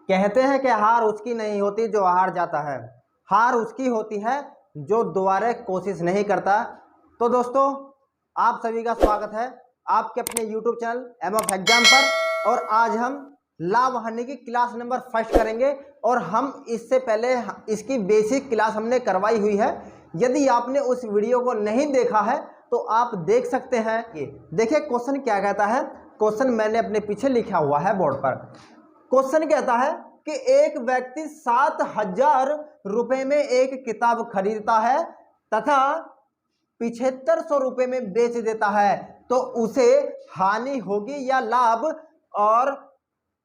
कहते हैं कि हार उसकी नहीं होती जो हार जाता है, हार उसकी होती है जो दोबारा कोशिश नहीं करता। तो दोस्तों, आप सभी का स्वागत है आपके अपने YouTube channel aim of exam पर। और आज हम लाभ हानि की क्लास नंबर फर्स्ट करेंगे और हम इससे पहले इसकी बेसिक क्लास हमने करवाई हुई है। यदि आपने उस वीडियो को नहीं देखा है तो आप देख सकते हैं। ये देखिए क्वेश्चन क्या कहता है। क्वेश्चन मैंने अपने पीछे लिखा हुआ है बोर्ड पर। क्वेश्चन कहता है कि एक व्यक्ति 7,000 रुपए में एक किताब खरीदता है तथा 7500 रुपए में बेच देता है, तो उसे हानि होगी या लाभ, और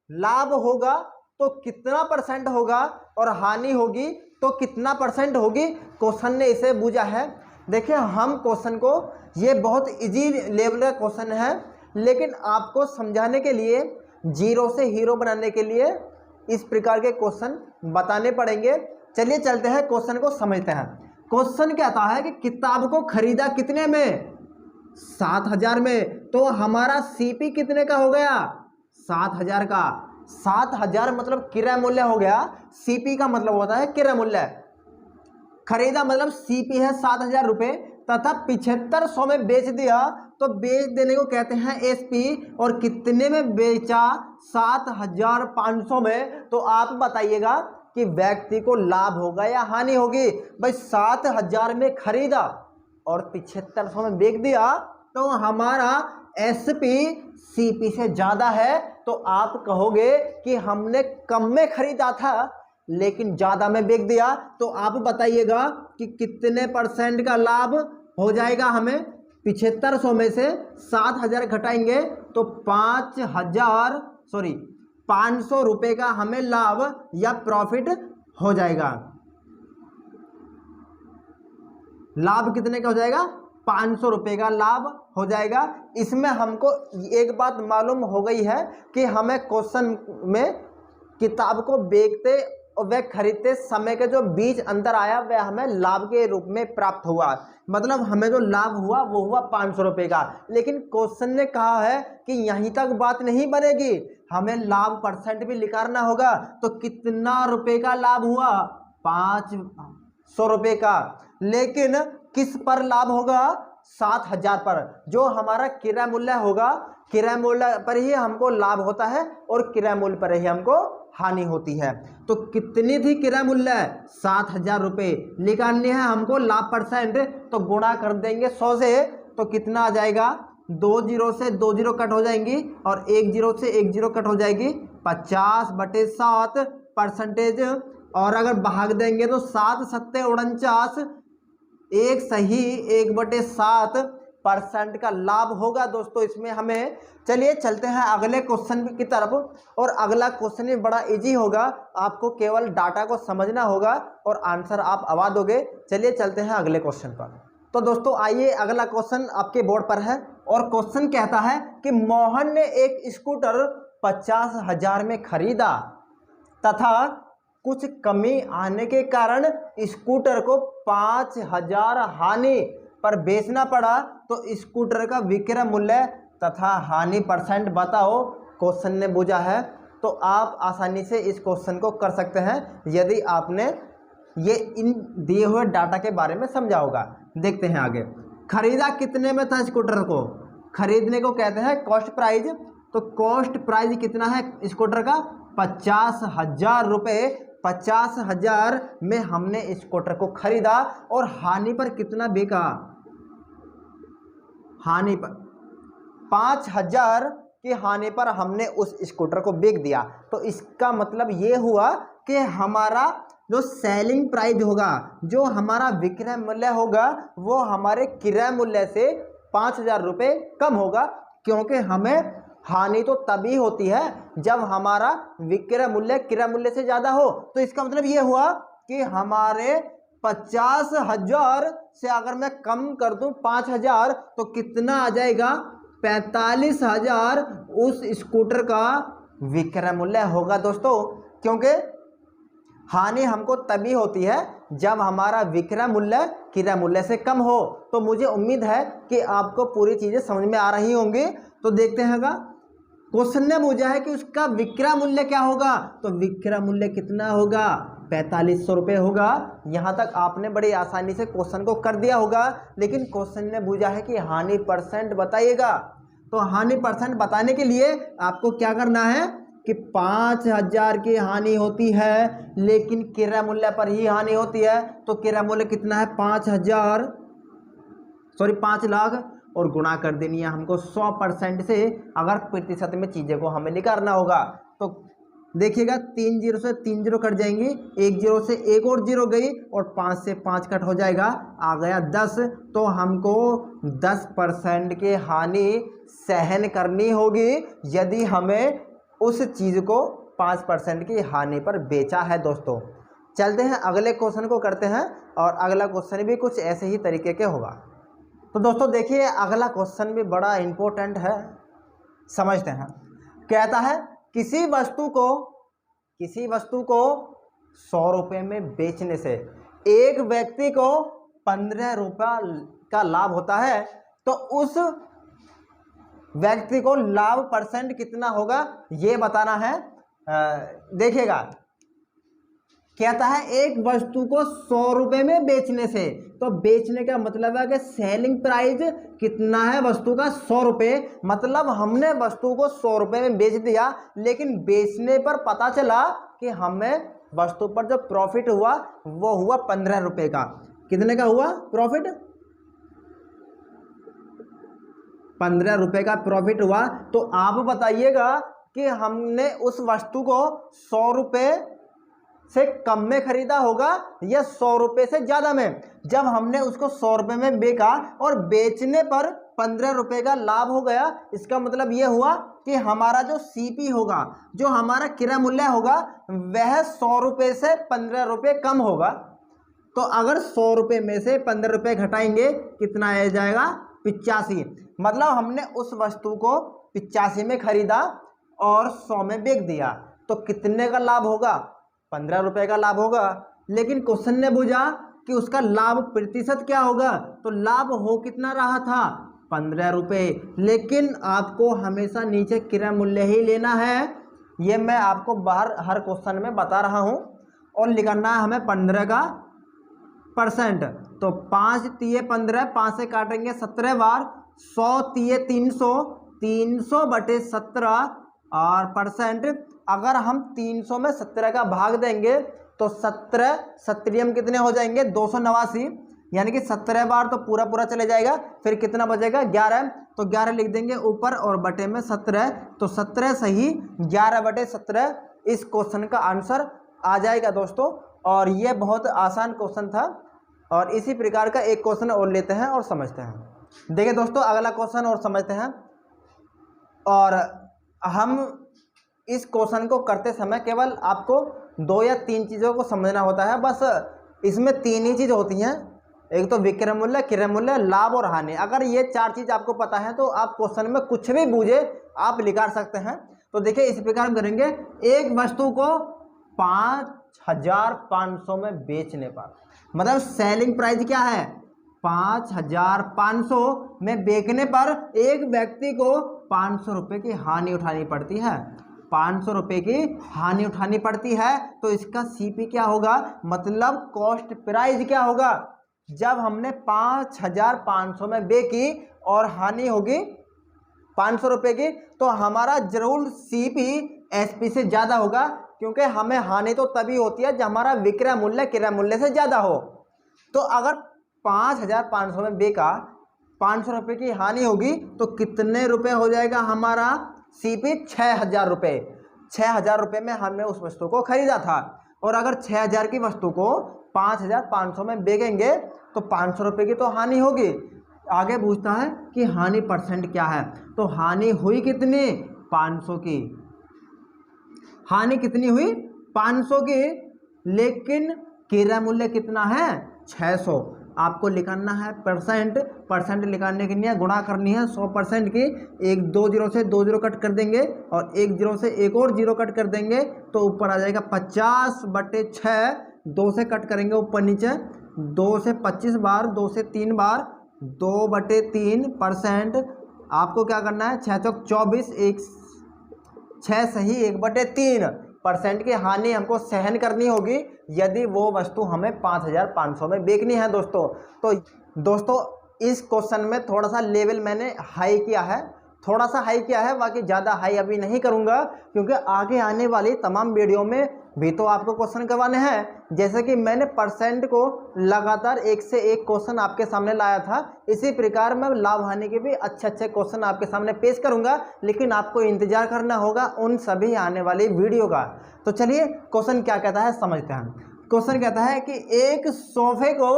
लाभ होगा तो कितना परसेंट होगा और हानि होगी तो कितना परसेंट होगी। क्वेश्चन ने इसे बूझा है। देखिए हम क्वेश्चन को, ये बहुत इजी लेवल का क्वेश्चन है, लेकिन आपको समझाने के लिए, जीरो से हीरो बनाने के लिए इस प्रकार के क्वेश्चन बताने पड़ेंगे। चलिए चलते हैं क्वेश्चन को समझते हैं। क्वेश्चन कहता है कि किताब को खरीदा कितने में, 7,000 में, तो हमारा सीपी कितने का हो गया, 7,000 का। 7,000 मतलब क्रय मूल्य हो गया, सीपी का मतलब होता है क्रय मूल्य। खरीदा मतलब सीपी है 7,000 रुपये तथा 7500 में बेच दिया, तो बेच देने को कहते हैं एसपी। और कितने में बेचा, 7,500 में। तो आप बताइएगा कि व्यक्ति को लाभ होगा या हानि होगी। भाई 7,000 में खरीदा और 7500 में बेच दिया, तो हमारा एसपी सीपी से ज़्यादा है। तो आप कहोगे कि हमने कम में खरीदा था लेकिन ज़्यादा में बेच दिया। तो आप बताइएगा कि कितने परसेंट का लाभ हो जाएगा हमें। 7500 में से 7,000 घटाएंगे तो 500 रुपये का हमें लाभ या प्रॉफिट हो जाएगा। लाभ कितने का हो जाएगा, 500 रुपये का लाभ हो जाएगा। इसमें हमको एक बात मालूम हो गई है कि हमें क्वेश्चन में किताब को बेचते और वह खरीदते समय के जो बीच अंतर आया वह हमें लाभ के रूप में प्राप्त हुआ। मतलब हमें जो लाभ हुआ वो हुआ 500 रुपये का। लेकिन क्वेश्चन ने कहा है कि यहीं तक बात नहीं बनेगी, हमें लाभ परसेंट भी निकालना होगा। तो कितना रुपए का लाभ हुआ, 500 रुपये का। लेकिन किस पर लाभ होगा, 7,000 पर। जो हमारा किराया मूल्य होगा, किराया मूल्य पर ही हमको लाभ होता है और किराया मूल्य पर ही हमको हानि होती है। तो कितनी थी किराया मूल्य, 7,000 रुपये। निकालनी है हमको लाभ परसेंट, तो गुणा कर देंगे 100 से, तो कितना आ जाएगा, 2 जीरो से 2 जीरो कट हो जाएंगी और 1 जीरो से 1 जीरो कट हो जाएगी। 50/7 परसेंटेज। और अगर भाग देंगे तो 7 सत्ते 49, एक सही 1/7 परसेंट का लाभ होगा दोस्तों इसमें हमें। चलिए चलते हैं अगले क्वेश्चन की तरफ। और अगला क्वेश्चन भी बड़ा इजी होगा, आपको केवल डाटा को समझना होगा और आंसर आप आवाज दोगे। चलिए चलते हैं अगले क्वेश्चन पर। तो दोस्तों आइए, अगला क्वेश्चन आपके बोर्ड पर है और क्वेश्चन कहता है कि मोहन ने एक स्कूटर 50,000 में खरीदा तथा कुछ कमी आने के कारण स्कूटर को 5,000 हानि पर बेचना पड़ा, तो स्कूटर का विक्रय मूल्य तथा हानि परसेंट बताओ। क्वेश्चन ने पूछा है, तो आप आसानी से इस क्वेश्चन को कर सकते हैं यदि आपने ये इन दिए हुए डाटा के बारे में समझा होगा। देखते हैं आगे। खरीदा कितने में था स्कूटर को, खरीदने को कहते हैं कॉस्ट प्राइस। तो कॉस्ट प्राइस कितना है स्कूटर का, 50,000 रुपये। 50,000 में हमने स्कूटर को खरीदा और हानि पर कितना बिका, हानि पर 5,000 की हानि पर हमने उस स्कूटर को बेच दिया। तो इसका मतलब ये हुआ कि हमारा जो सेलिंग प्राइस होगा, जो हमारा विक्रय मूल्य होगा, वो हमारे किराया मूल्य से 5,000 रुपये कम होगा। क्योंकि हमें हानि तो तभी होती है जब हमारा विक्रय मूल्य किराया मूल्य से ज़्यादा हो। तो इसका मतलब ये हुआ कि हमारे 50,000 से अगर मैं कम कर दूं 5,000, तो कितना आ जाएगा, 45,000 उस स्कूटर का विक्रय मूल्य होगा दोस्तों। क्योंकि हानि हमको तभी होती है जब हमारा विक्रय मूल्य किराया मूल्य से कम हो। तो मुझे उम्मीद है कि आपको पूरी चीज़ें समझ में आ रही होंगी। तो देखते हैं क्वेश्चन ने पूछा है कि उसका विक्रय मूल्य क्या होगा, तो विक्रय मूल्य कितना होगा, 4500 रुपये होगा। यहाँ तक आपने बड़ी आसानी से क्वेश्चन को कर दिया होगा, लेकिन क्वेश्चन ने पूछा है कि हानि परसेंट बताइएगा। तो हानि परसेंट बताने के लिए आपको क्या करना है कि 5000 की हानि होती है, लेकिन क्रय मूल्य पर ही हानि होती है। तो क्रय मूल्य कितना है, 5 लाख, और गुणा कर देनी है हमको 100% से, अगर प्रतिशत में चीज़ें को हमें निकालना होगा। तो देखिएगा 3 जीरो से 3 जीरो कट जाएंगी, 1 जीरो से एक और जीरो गई, और 5 से 5 कट हो जाएगा, आ गया 10। तो हमको 10% की हानि सहन करनी होगी यदि हमें उस चीज़ को 5% की हानि पर बेचा है। दोस्तों चलते हैं अगले क्वेश्चन को करते हैं, और अगला क्वेश्चन भी कुछ ऐसे ही तरीके के होगा। तो दोस्तों देखिए अगला क्वेश्चन भी बड़ा इंपॉर्टेंट है, समझते हैं। कहता है किसी वस्तु को 100 रुपये में बेचने से एक व्यक्ति को 15 रुपये का लाभ होता है, तो उस व्यक्ति को लाभ परसेंट कितना होगा ये बताना है। देखिएगा कहता है एक वस्तु को 100 रुपये में बेचने से, तो बेचने का मतलब है कि सेलिंग प्राइस कितना है वस्तु का, 100 रुपये। मतलब हमने वस्तु को 100 रुपये में बेच दिया, लेकिन बेचने पर पता चला कि हमें वस्तु पर जो प्रॉफिट हुआ वो हुआ 15 रुपये का। कितने का हुआ प्रॉफिट, 15 रुपये का प्रॉफिट हुआ। तो आप बताइएगा कि हमने उस वस्तु को 100 रुपये से कम में खरीदा होगा या 100 रुपये से ज़्यादा में। जब हमने उसको 100 रुपये में बेचा और बेचने पर 15 रुपये का लाभ हो गया, इसका मतलब ये हुआ कि हमारा जो सीपी होगा, जो हमारा क्रय मूल्य होगा, वह 100 रुपये से 15 रुपये कम होगा। तो अगर 100 रुपये में से 15 रुपये घटाएंगे कितना आ जाएगा, 85। मतलब हमने उस वस्तु को 85 में खरीदा और 100 में बेच दिया, तो कितने का लाभ होगा, 15 रुपये का लाभ होगा। लेकिन क्वेश्चन ने पूछा कि उसका लाभ प्रतिशत क्या होगा, तो लाभ हो कितना रहा था, 15 रुपये। लेकिन आपको हमेशा नीचे क्रय मूल्य ही लेना है, ये मैं आपको बाहर हर क्वेश्चन में बता रहा हूँ। और लिखना है हमें 15 का परसेंट। तो 5 तिये 15, 5 से काटेंगे 17 बार, 100 तिये 300, 300 बटे 17 और परसेंट। अगर हम 300 में 17 का भाग देंगे तो 17 सत्रियम कितने हो जाएंगे, 289, यानी कि 17 बार तो पूरा पूरा चले जाएगा। फिर कितना बचेगा, 11। तो 11 लिख देंगे ऊपर और बटे में 17, तो 17 सही 11 बटे 17 इस क्वेश्चन का आंसर आ जाएगा दोस्तों। और ये बहुत आसान क्वेश्चन था, और इसी प्रकार का एक क्वेश्चन और लेते हैं और समझते हैं। देखिए दोस्तों अगला क्वेश्चन और समझते हैं। और हम इस क्वेश्चन को करते समय केवल आपको 2 या 3 चीज़ों को समझना होता है, बस इसमें 3 ही चीज़ होती हैं, एक तो विक्रय मूल्य, क्रय मूल्य, लाभ और हानि। अगर ये 4 चीज़ आपको पता है तो आप क्वेश्चन में कुछ भी बूझे आप निकाल सकते हैं। तो देखिए इस प्रकार हम करेंगे, एक वस्तु को 5500 में बेचने पर, मतलब सेलिंग प्राइस क्या है, 5500 में बेचने पर एक व्यक्ति को 500 रुपये की हानि उठानी पड़ती है, 500 रुपये की हानि उठानी पड़ती है। तो इसका सीपी क्या होगा, मतलब कॉस्ट प्राइस क्या होगा। जब हमने 5500 में बेची और हानि होगी 500 रुपये की, तो हमारा जरूर सीपी एसपी से ज़्यादा होगा, क्योंकि हमें हानि तो तभी होती है जब हमारा विक्रय मूल्य क्रय मूल्य से ज़्यादा हो। तो अगर 5500 में बेचा, 500 रुपये की हानि होगी, तो कितने रुपए हो जाएगा हमारा सीपी, 6000 रुपये। 6000 रुपये में हमने उस वस्तु को खरीदा था, और अगर 6000 की वस्तु को 5500 में बेचेंगे तो 500 रुपये की तो हानि होगी। आगे पूछता है कि हानि परसेंट क्या है, तो हानि हुई कितनी, 500 की। हानि कितनी हुई, 500 की, लेकिन क्रय मूल्य कितना है, 600। आपको लिखना है परसेंट, परसेंट लिखाने के लिए गुणा करनी है 100% की। एक 2 जीरो से 2 जीरो कट कर देंगे, और 1 जीरो से एक और जीरो कट कर देंगे, तो ऊपर आ जाएगा 50 बटे 6। 2 से कट करेंगे ऊपर नीचे, 2 से 25 बार, 2 से 3 बार, 2 बटे 3 परसेंट। आपको क्या करना है, 6 चौक 24, 1 6 सही 1/3% की हानि हमको सहन करनी होगी यदि वो वस्तु हमें 5,500 में बेचनी है दोस्तों। तो दोस्तों इस क्वेश्चन में थोड़ा सा लेवल मैंने हाई किया है, थोड़ा सा हाई किया है, बाकी ज़्यादा हाई अभी नहीं करूँगा क्योंकि आगे आने वाली तमाम वीडियो में भी तो आपको क्वेश्चन करवाने हैं। जैसे कि मैंने परसेंट को लगातार एक से एक क्वेश्चन आपके सामने लाया था, इसी प्रकार मैं लाभ हानि के भी अच्छे अच्छे क्वेश्चन आपके सामने पेश करूंगा, लेकिन आपको इंतजार करना होगा उन सभी आने वाली वीडियो का। तो चलिए क्वेश्चन क्या कहता है समझते हैं। क्वेश्चन कहता है कि एक सोफे को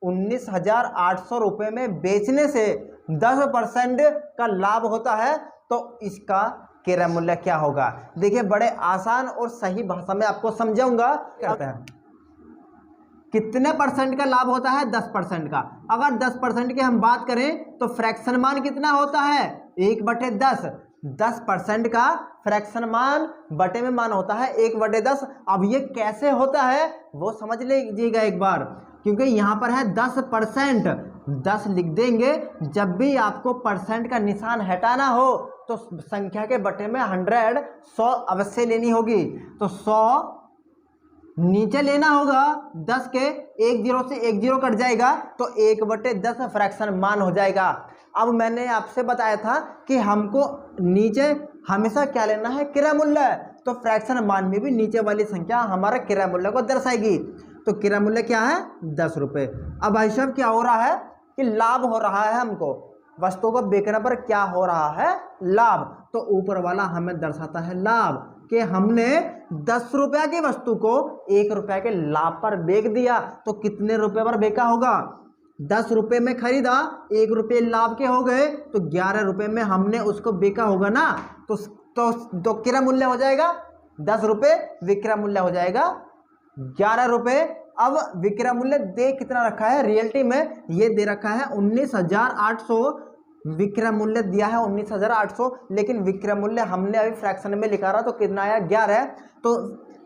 19,800 रुपये में बेचने से 10% का लाभ होता है, तो इसका क्रय मूल्य क्या होगा। देखिए बड़े आसान और सही भाषा में आपको समझाऊंगा। कहते हैं कितने परसेंट का लाभ होता है, 10% का। अगर 10% की हम बात करें तो फ्रैक्शन मान कितना होता है, 1/10। 10% का फ्रैक्शन मान बटे में मान होता है 1/10। अब ये कैसे होता है वो समझ लीजिएगा एक बार, क्योंकि यहाँ पर है 10%, 10 लिख देंगे। जब भी आपको परसेंट का निशान हटाना हो तो संख्या के बटे में 100 अवश्य लेनी होगी। तो 100 नीचे लेना होगा, 10 के 1 0 से 1 0 कट जाएगा तो 1/10 फ्रैक्शन मान हो जाएगा। अब मैंने आपसे बताया था कि हमको नीचे हमेशा क्या लेना है, क्रय मूल्य। तो फ्रैक्शन मान में भी नीचे वाली संख्या हमारा क्रय मूल्य को दर्शाएगी। तो क्रय मूल्य क्या है, 10 रुपये। अब भाई साहब क्या हो रहा है कि लाभ हो रहा है, हमको वस्तु को बेचने पर क्या हो रहा है, लाभ। तो ऊपर वाला हमें दर्शाता है लाभ, कि हमने 10 रुपया की वस्तु को 1 रुपया के लाभ पर बेच दिया। तो कितने रुपए पर बेचा होगा, 10 रुपये में खरीदा, 1 रुपये लाभ के हो गए, तो 11 रुपये में हमने उसको बेचा होगा ना। तो क्रय मूल्य हो जाएगा 10 रुपये, विक्रय मूल्य हो जाएगा 11 रुपये। अब विक्रय मूल्य दे कितना रखा है, रियलिटी में ये दे रखा है 19,800। विक्रय मूल्य दिया है 19,800, लेकिन विक्रय मूल्य हमने अभी फ्रैक्शन में लिखा रहा तो कितना आया, 11। तो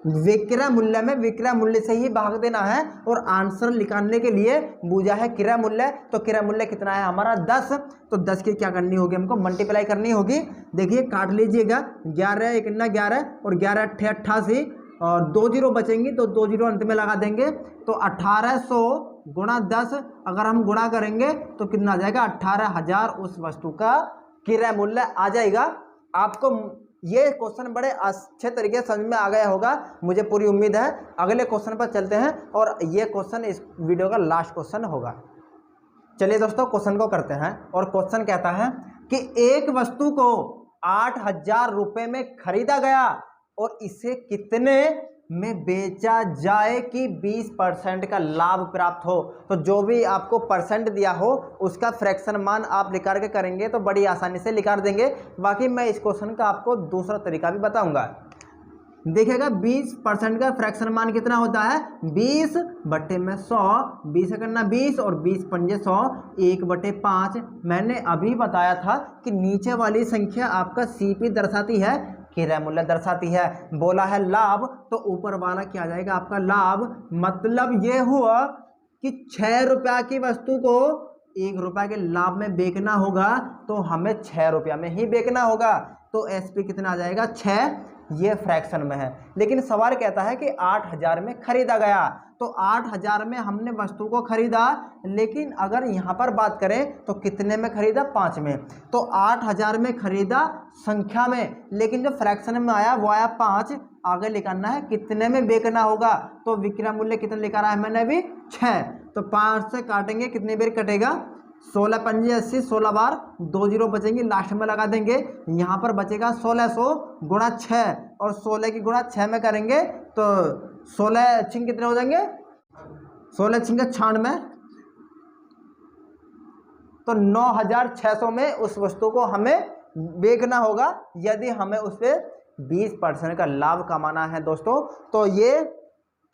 विक्रय मूल्य में विक्रय मूल्य से ही भाग देना है, और आंसर निकालने के लिए बूझा है क्रय मूल्य। तो क्रय मूल्य कितना है हमारा, 10। तो 10 की क्या करनी होगी, हमको मल्टीप्लाई करनी होगी। देखिए काट लीजिएगा, 11 1 11 और 11 8 88 और 2 0 बचेंगी, तो 2 0 अंत में लगा देंगे। तो 1800 गुणा 10 अगर हम गुणा करेंगे तो कितना आ जाएगा, 18,000 उस वस्तु का क्रय मूल्य आ जाएगा। आपको ये क्वेश्चन बड़े अच्छे तरीके से समझ में आ गया होगा, मुझे पूरी उम्मीद है। अगले क्वेश्चन पर चलते हैं, और ये क्वेश्चन इस वीडियो का लास्ट क्वेश्चन होगा। चलिए दोस्तों क्वेश्चन को करते हैं, और क्वेश्चन कहता है कि एक वस्तु को 8,000 रुपये में खरीदा गया और इसे कितने में बेचा जाए कि 20% का लाभ प्राप्त हो। तो जो भी आपको परसेंट दिया हो उसका फ्रैक्शन मान आप निकाल के करेंगे तो बड़ी आसानी से निकाल देंगे। बाकी मैं इस क्वेश्चन का आपको दूसरा तरीका भी बताऊंगा। देखिएगा 20% का फ्रैक्शन मान कितना होता है, 20/100। 20 करना 20 और 20 पंजे 100, 1/5। मैंने अभी बताया था कि नीचे वाली संख्या आपका CP दर्शाती है, क्रय मूल्य दर्शाती है। बोला है लाभ, तो ऊपर वाला क्या आ जाएगा आपका लाभ। मतलब ये हुआ कि 6 रुपया की वस्तु को 1 रुपया के लाभ में बेचना होगा, तो हमें 6 रुपया में ही बेचना होगा। तो SP कितना आ जाएगा, 6। ये फ्रैक्शन में है, लेकिन सवाल कहता है कि 8,000 में खरीदा गया। तो 8,000 में हमने वस्तु को खरीदा, लेकिन अगर यहाँ पर बात करें तो कितने में खरीदा, 5 में। तो 8,000 में खरीदा संख्या में, लेकिन जो फ्रैक्शन में आया वो आया 5। आगे लिखना है कितने में बेचना होगा। तो विक्रय मूल्य कितना लिखा रहा है मैंने अभी, 6। तो 5 से काटेंगे, कितने बार कटेगा, 16 पंजे 80, 16 बार, 2 0 बचेंगे, लास्ट में लगा देंगे। यहाँ पर बचेगा 1600 गुणा 6, और 16 की गुणा 6 में करेंगे तो 16 छिंग कितने हो जाएंगे, 16 छिंग 96। तो 9,600 में उस वस्तु को हमें बेचना होगा यदि हमें उस पर 20% का लाभ कमाना है दोस्तों। तो ये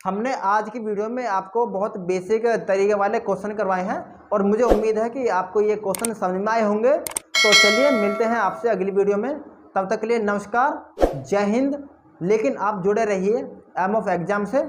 हमने आज की वीडियो में आपको बहुत बेसिक तरीके वाले क्वेश्चन करवाए हैं, और मुझे उम्मीद है कि आपको ये क्वेश्चन समझ में आए होंगे। तो चलिए मिलते हैं आपसे अगली वीडियो में, तब तक के लिए नमस्कार, जय हिंद। लेकिन आप जुड़े रहिए एम ऑफ एग्जाम से।